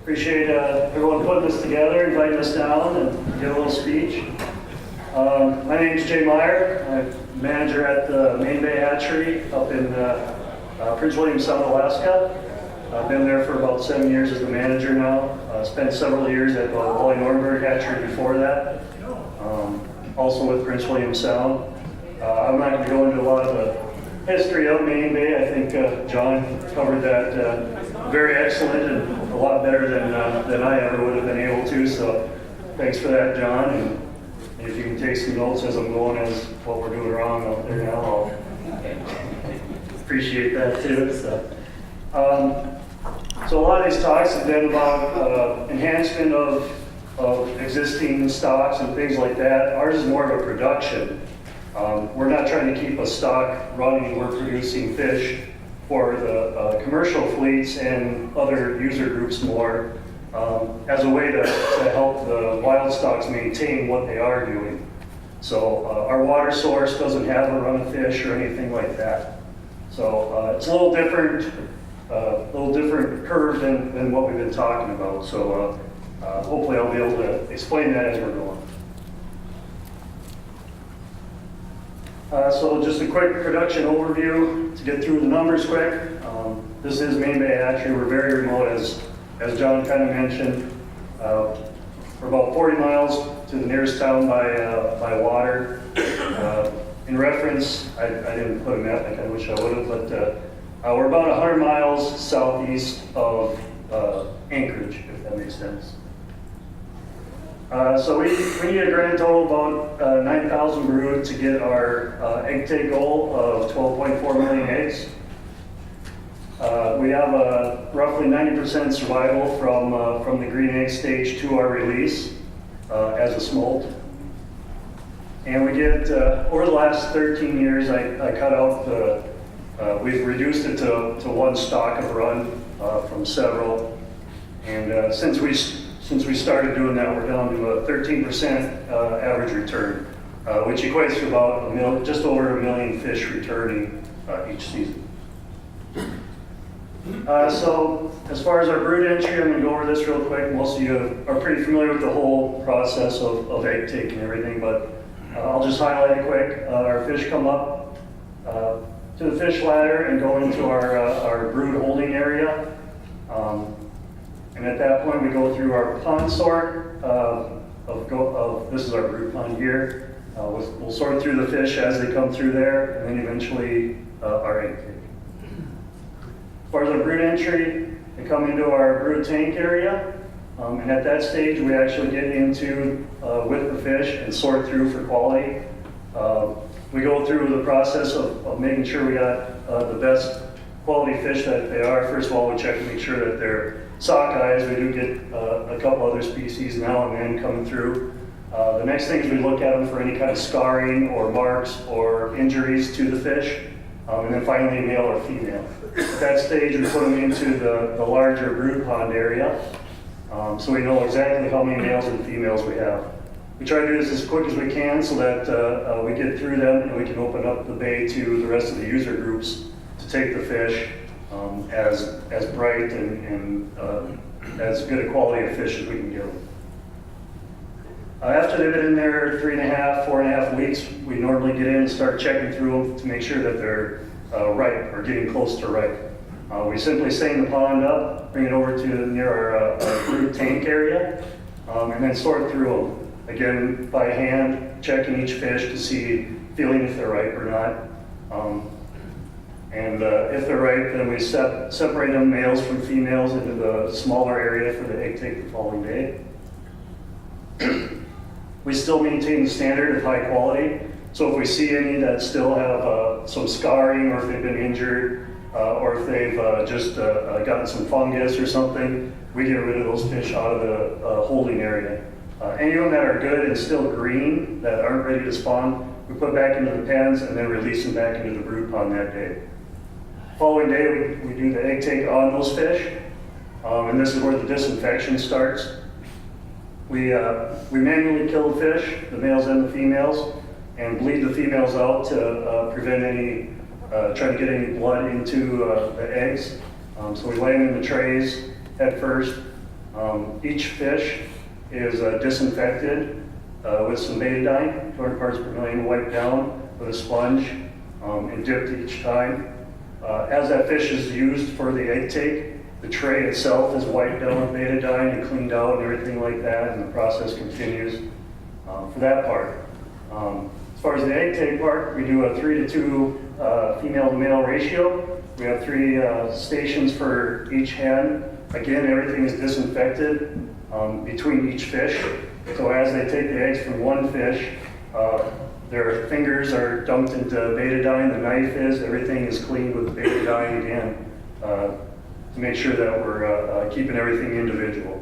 Appreciate everyone putting this together, inviting us down and give a little speech. My name is Jay Myhrer. I'm manager at the Main Bay Hatchery up in Prince William Sound, Alaska. I've been there for about 7 years as the manager now. Spent several years at the Wally Norberg Hatchery before that, also with Prince William Sound. I'm not going to go into a lot of the history of Main Bay. I think John covered that very excellent and a lot better than I ever would have been able to. So thanks for that, John. And if you can take some notes as I'm going as what we're doing wrong out there now, I'll appreciate that too. So a lot of these talks have been about enhancement of existing stocks and things like that. Ours is more of a production. We're not trying to keep a stock running. We're producing fish for the commercial fleets and other user groups more as a way to help the wild stocks maintain what they are doing. So our water source doesn't have a run of fish or anything like that. So it's a little different curve than what we've been talking about. So hopefully I'll be able to explain that as we're going. So just a quick production overview to get through the numbers quick. This is Main Bay Hatchery. We're very remote, as John kind of mentioned. We're about 40 miles to the nearest town by water. In reference, I didn't put a map, I kind of wish I would have, but we're about 100 miles southeast of Anchorage, if that makes sense. So we need a grand total of about 9,000 brood to get our egg take goal of 12.4 million eggs. We have a roughly 90% survival from the green egg stage to our release as a smolt. And we get, over the last 13 years, I cut out we've reduced it to one stock of run from several. And since we started doing that, we're down to a 13% average return, which equates to about just over 1 million fish returning each season. So as far as our brood entry, I'm going to go over this real quick. Most of you are pretty familiar with the whole process of egg take and everything, but I'll just highlight it quick. Our fish come up to the fish ladder and go into our brood holding area. And at that point, we go through our pond sort this is our brood pond here. We'll sort through the fish as they come through there, and then eventually our egg take. As far as our brood entry, they come into our brood tank area, and at that stage, we actually get into with the fish and sort through for quality. We go through the process of making sure we got the best quality fish that they are. First of all, we check to make sure that they're sockeyes. We do get a couple other species now and then coming through. The next thing is we look at them for any kind of scarring or marks or injuries to the fish. And then finally, male or female. At that stage, we put them into the larger brood pond area. So we know exactly how many males and females we have. We try to do this as quick as we can so that we get through them and we can open up the bay to the rest of the user groups to take the fish as bright and as good a quality of fish as we can give them. After they've been in there 3.5, 4.5 weeks, we normally get in and start checking through them to make sure that they're ripe or getting close to ripe. We simply seine the pond up, bring it over to near our brood tank area, and then sort through them. Again, by hand, checking each fish to see, feeling if they're ripe or not. And if they're ripe, then we separate them, males from females, into the smaller area for the egg take the following day. We still maintain the standard of high quality. So if we see any that still have some scarring, or if they've been injured, or if they've just gotten some fungus or something, we get rid of those fish out of the holding area. Any of them that are good and still green, that aren't ready to spawn, we put back into the pens and then release them back into the brood pond that day. Following day, we do the egg take on those fish, and this is where the disinfection starts. We manually kill the fish, the males and the females, and bleed the females out to prevent any, try to get any blood into the eggs. So we lay them in the trays head first, Each fish is disinfected with some betadine, 200 parts per million, wiped down with a sponge and dipped each time. As that fish is used for the egg take, the tray itself is wiped down with betadine and cleaned out and everything like that, and the process continues for that part. As far as the egg take part, we do a 3-to-2 female to male ratio. We have 3 stations for each hen. Again, everything is disinfected between each fish. So as they take the eggs from one fish, their fingers are dumped into betadine, the knife is, everything is cleaned with betadine again to make sure that we're keeping everything individual.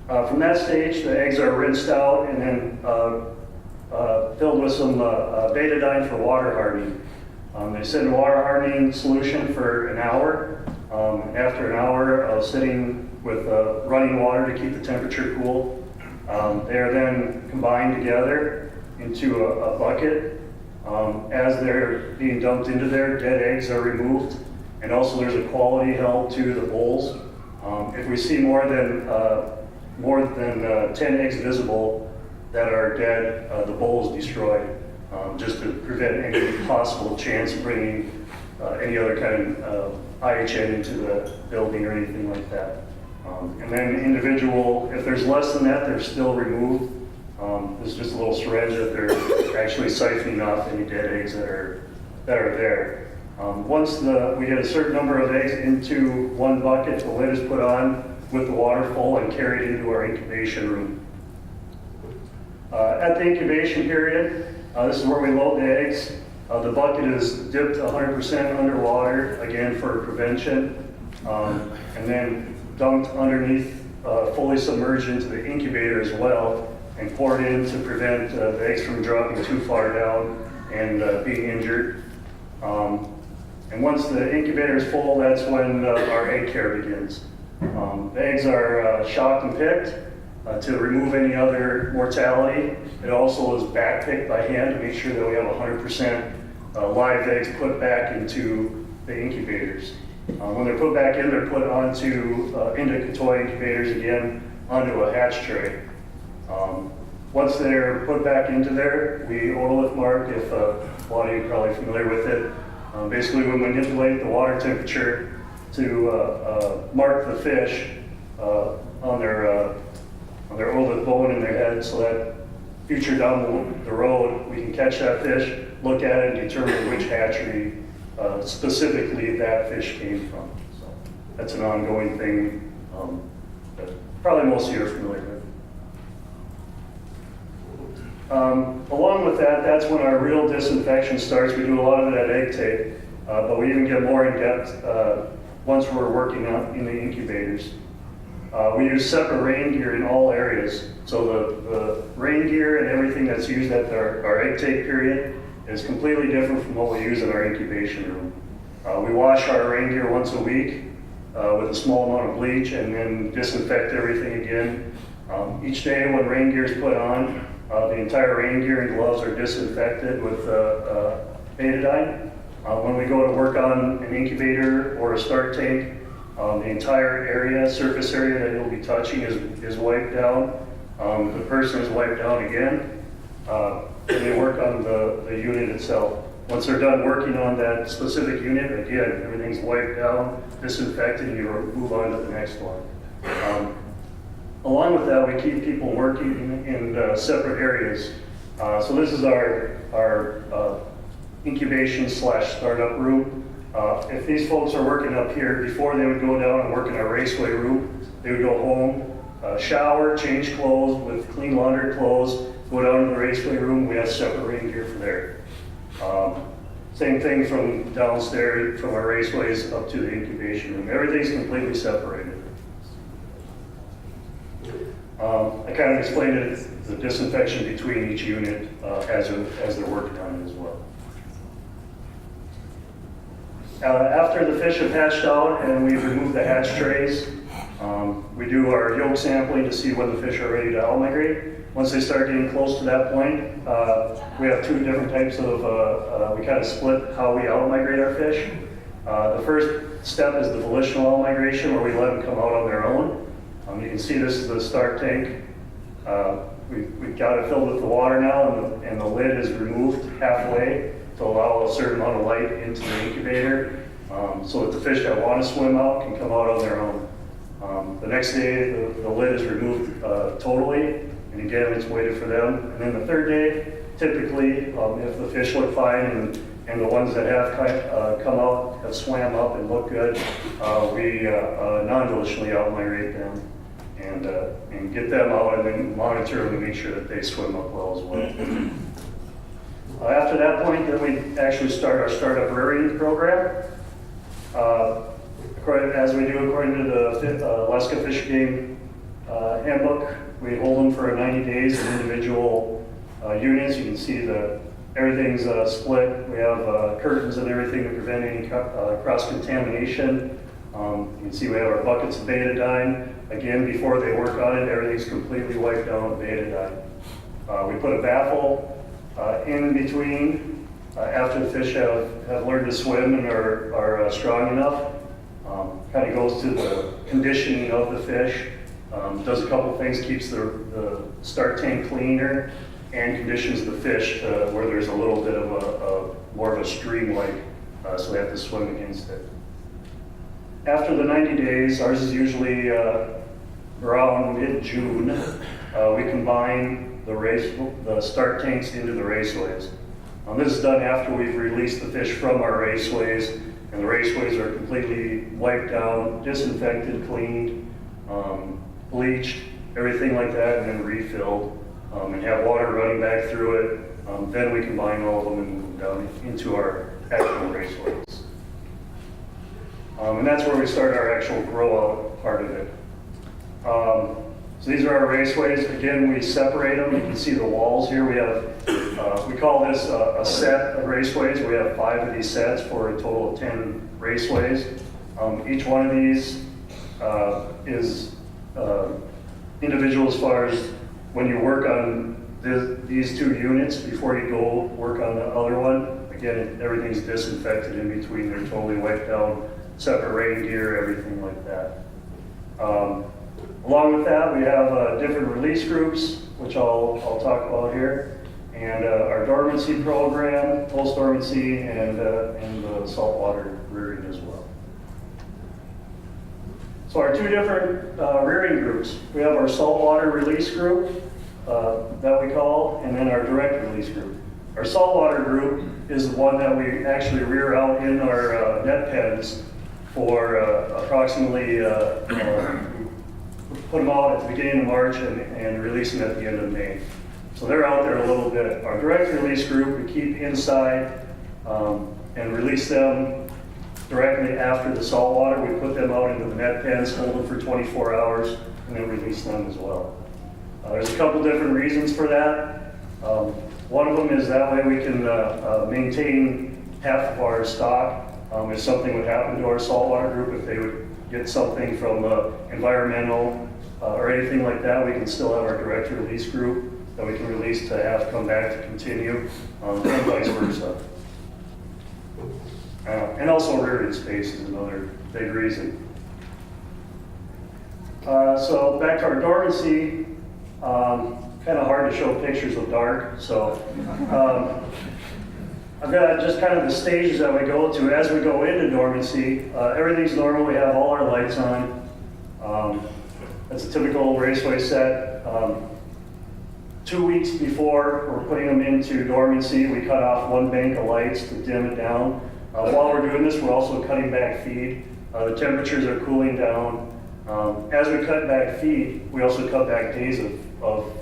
From that stage, the eggs are rinsed out and then filled with some betadine for water hardening. They sit in water hardening solution for an hour. After an hour of sitting with running water to keep the temperature cool, they are then combined together into a bucket. As they're being dumped into there, dead eggs are removed, and also there's a quality held to the bowls. If we see more than 10 eggs visible that are dead, the bowl is destroyed, just to prevent any possible chance of bringing any other kind of IHN into the building or anything like that. And then individual, if there's less than that, they're still removed. There's just a little syringe that they're actually siphoning off any dead eggs that are there. Once we get a certain number of eggs into one bucket, the lid is put on with the water full and carried into our incubation room. At the incubation period, this is where we load the eggs. The bucket is dipped 100% underwater, again for prevention, and then dumped underneath, fully submerged into the incubator as well, and poured in to prevent the eggs from dropping too far down and being injured. And once the incubator is full, that's when our egg care begins. The eggs are shocked and picked to remove any other mortality. It also is back picked by hand to make sure that we have 100% live eggs put back into the incubators. When they're put back in, they're put onto indica toy incubators again, onto a hatch tray. Once they're put back into there, we otolith mark, if a lot of you are probably familiar with it. Basically, we manipulate the water temperature to mark the fish on their otolith bone in their head, so that future down the road, we can catch that fish, look at it, and determine which hatchery specifically that fish came from. So that's an ongoing thing that probably most of you are familiar with. Along with that, that's when our real disinfection starts. We do a lot of that egg take, but we even get more in depth once we're working out in the incubators. We use separate rain gear in all areas. So the rain gear and everything that's used at our egg take period is completely different from what we use in our incubation room. We wash our rain gear once a week with a small amount of bleach and then disinfect everything again. Each day when rain gear is put on, the entire rain gear and gloves are disinfected with betadine. When we go to work on an incubator or a start tank, the entire area, surface area that you'll be touching is wiped down. The person is wiped down again, and they work on the unit itself. Once they're done working on that specific unit, again, everything's wiped down, disinfected, and you move on to the next one. Along with that, we keep people working in separate areas. So this is our incubation / startup room. If these folks are working up here, before they would go down and work in our Raceway room, they would go home, shower, change clothes with clean laundered clothes, go down to the Raceway room. We have separate rain gear for there. Same thing from downstairs, from our Raceways up to the incubation room. Everything's completely separated. I kind of explained it, the disinfection between each unit as they're working on it as well. After the fish have hatched out and we've removed the hatch trays, we do our yolk sampling to see when the fish are ready to out-migrate. Once they start getting close to that point, we have two different types of, we kind of split how we out-migrate our fish. The first step is the volitional migration, where we let them come out on their own. You can see this is the start tank. We've got it filled with the water now, and the lid is removed halfway to allow a certain amount of light into the incubator, so that the fish that want to swim out can come out on their own. The next day, the lid is removed totally, and again, it's waited for them. And then the third day, typically, if the fish look fine and the ones that have come out have swam up and look good, we non-volitionally out-migrate them and get them out and then monitor them and make sure that they swim up well as well. After that point, then we actually start our startup rearing program. As we do according to the Alaska Fish Game handbook, we hold them for 90 days in individual units. You can see everything's split. We have curtains and everything to prevent any cross-contamination. You can see we have our buckets of betadine. Again, before they work on it, everything's completely wiped down with betadine. We put a baffle in between after the fish have learned to swim and are strong enough. Kind of goes to the conditioning of the fish. Does a couple things, keeps the start tank cleaner and conditions the fish to where there's a little bit of more of a stream-like, so they have to swim against it. After the 90 days, ours is usually around mid-June, we combine the start tanks into the raceways. This is done after we've released the fish from our raceways, and the raceways are completely wiped down, disinfected, cleaned, bleached, everything like that, and then refilled, and have water running back through it. Then we combine all of them and move down into our actual raceways. And that's where we start our actual grow out part of it. So these are our raceways. Again, we separate them. You can see the walls here. We have, we call this a set of raceways. We have 5 of these sets for a total of 10 raceways. Each one of these is individual as far as when you work on these 2 units before you go work on the other one. Again, everything's disinfected in between. They're totally wiped down, separate rain gear, everything like that. Along with that, we have different release groups, which I'll talk about here, and our dormancy program, post-dormancy, and the saltwater rearing as well. So our 2 different rearing groups. We have our saltwater release group that we call, and then our direct release group. Our saltwater group is the one that we actually rear out in our net pens for approximately, put them out at the beginning of March and release them at the end of May. So they're out there a little bit. Our direct release group we keep inside and release them directly after the saltwater. We put them out into the net pens, hold them for 24 hours, and then release them as well. There's a couple different reasons for that. One of them is that way we can maintain half of our stock. If something would happen to our saltwater group, if they would get something from environmental or anything like that, we can still have our direct release group that we can release to have come back to continue, and vice versa. And also rearing space is another big reason. So back to our dormancy, kind of hard to show pictures of dark, so I've got just kind of the stages that we go to as we go into dormancy. Everything's normal, we have all our lights on. That's a typical raceway set. 2 weeks before we're putting them into dormancy, we cut off 1 bank of lights to dim it down. While we're doing this, we're also cutting back feed. The temperatures are cooling down. As we cut back feed, we also cut back days of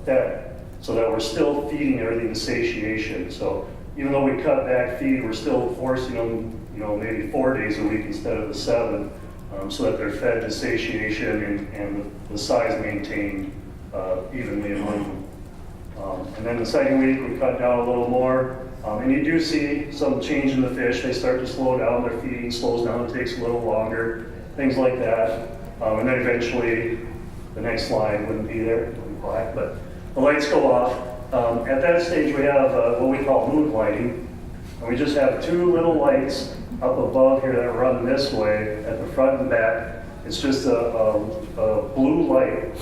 fed, so that we're still feeding everything to satiation. So even though we cut back feed, we're still forcing them, maybe 4 days a week instead of the 7, so that they're fed to satiation and the size maintained evenly among them. And then the second week, we cut down a little more. And you do see some change in the fish. They start to slow down, their feeding slows down, it takes a little longer, things like that. And then eventually, the next slide wouldn't be there, it would be black, but the lights go off. At that stage, we have what we call mood lighting. And we just have 2 little lights up above here that run this way at the front and back. It's just a blue light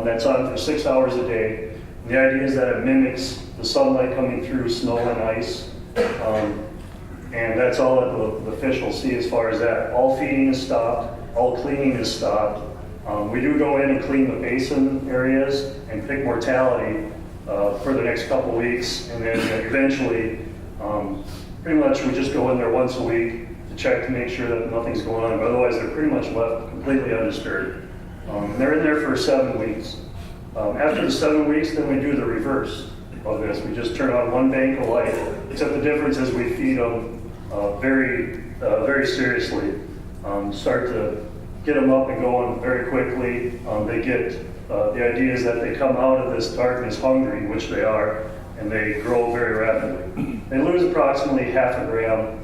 that's on for 6 hours a day. And the idea is that it mimics the sunlight coming through snow and ice. And that's all that the fish will see as far as that. All feeding is stopped, all cleaning is stopped. We do go in and clean the basin areas and pick mortality for the next couple weeks, and then eventually, pretty much we just go in there once a week to check to make sure that nothing's going on. But otherwise, they're pretty much left completely undisturbed. They're in there for 7 weeks. After the 7 weeks, then we do the reverse of this. We just turn on one bank of light, except the difference is we feed them very seriously. Start to get them up and going very quickly. The idea is that they come out of this darkness hungry, which they are, and they grow very rapidly. They lose approximately half a gram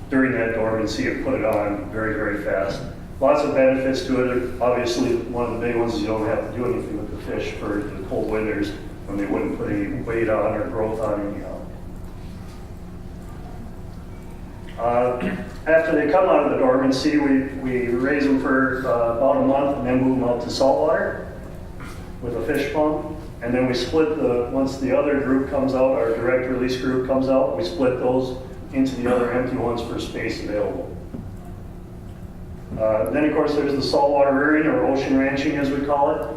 during that dormancy and put it on very, very fast. Lots of benefits to it. Obviously, one of the big ones is you don't have to do anything with the fish for the cold winters when they wouldn't put any weight on or growth on anyhow. After they come out of the dormancy, we raise them for about a month and then move them out to saltwater with a fish pump. And then we split once the other group comes out, our direct release group comes out, we split those into the other empty ones for space available. Then of course there's the saltwater rearing, or ocean ranching as we call it.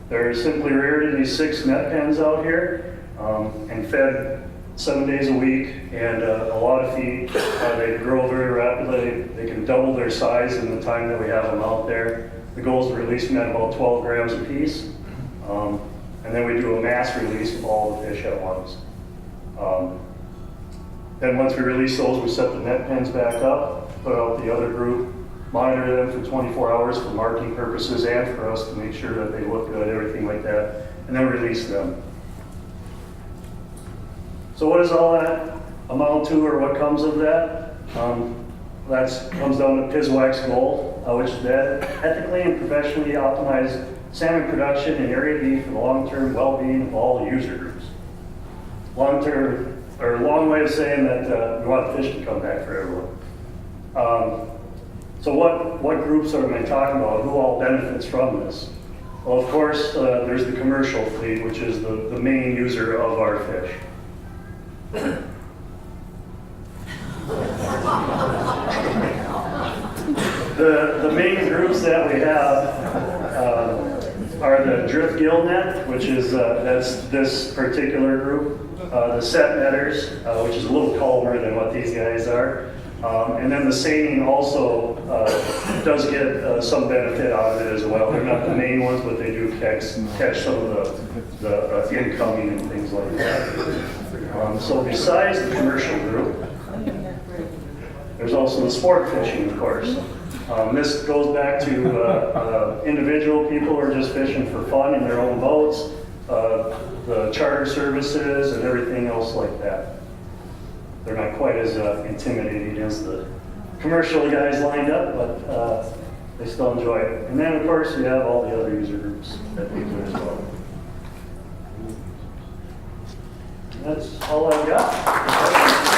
They're simply reared in these 6 net pens out here and fed 7 days a week, and a lot of feed. They grow very rapidly. They can double their size in the time that we have them out there. The goal is to release them at about 12 grams a piece. And then we do a mass release of all the fish at once. Then once we release those, we set the net pens back up, put out the other group, monitor them for 24 hours for marking purposes and for us to make sure that they look good, everything like that, and then release them. So what does all that amount to, or what comes of that? That comes down to PISWAC's goal, which is that ethically and professionally optimized salmon production in Area B for the long-term well-being of all the user groups. Long-term, or a long way of saying that we want the fish to come back for everyone. So what groups am I talking about? Who all benefits from this? Well, of course, there's the commercial fleet, which is the main user of our fish. The main groups that we have are the drift gill net, which is that's this particular group, the set netters, which is a little calmer than what these guys are, and then the seining also does get some benefit out of it as well. They're not the main ones, but they do catch some of the incoming and things like that. So besides the commercial group, there's also the sport fishing, of course. This goes back to individual people who are just fishing for fun in their own boats, the charter services and everything else like that. They're not quite as intimidating as the commercial guys lined up, but they still enjoy it. And then of course you have all the other user groups that we do as well. That's all I've got.